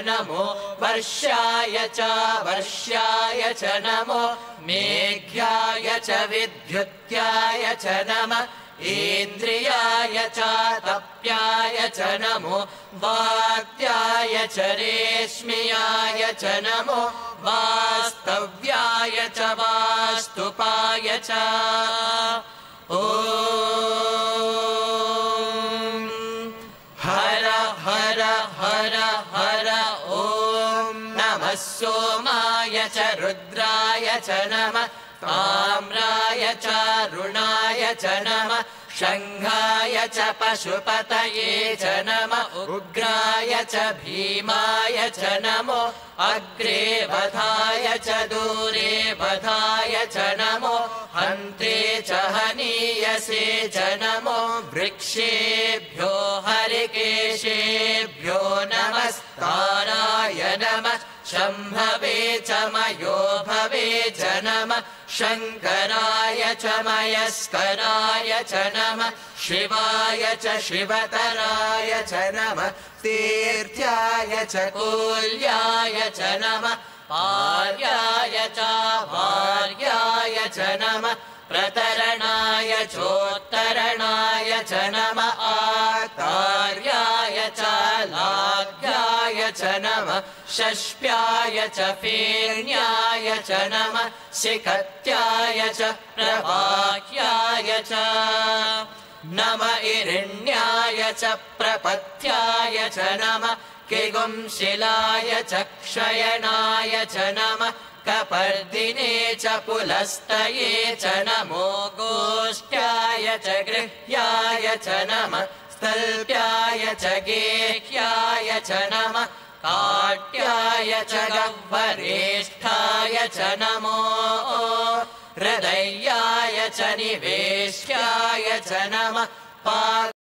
नमो वर्षाय च नमो मेघ्याय च विद्युत्याय च नमः इन्द्रियाय च तप्याय च नमो वात्याय च रेश्म्याय च नमो वास्तव्याय च वास्तुपाय च ॐ हर हर हर हर ॐ नमः सोमाय च रुद्राय च नमः ताम्राय च रुणाय च नमः शङ्घाय च पशुपतये च नमः उग्राय च भीमाय च नमो अग्रे वधाय च दूरे वधाय च नमो हन्ते च हनीयसे च नमो वृक्षेभ्यो हरिकेशेभ्यो नमस्ताराय नमः शम्भवे च मयो भवे च नमः शङ्कराय च मयस्कराय च नमः शिवाय च शिवतराय च नमः तीर्थ्याय च कूल्याय च नमः पार्याय च वार्याय च नमः प्रतरणाय चोत्तरणाय च नमः आतार्याय च लाभ्याय च नमः षष्प्याय च फेन्याय च नमः शिखत्याय च प्रवाह्याय च नम इरिण्याय च प्रपथ्याय च नमः किगुंशिलाय च क्षयणाय च नमः कपर्दिने च पुलस्तये च नमो गोष्ठ्याय च गृह्याय च नमः स्थल्प्याय च गेह्याय च नमः काट्याय च गह्वरेष्ठाय च नमो हृदयाय च निवेश्याय च नमः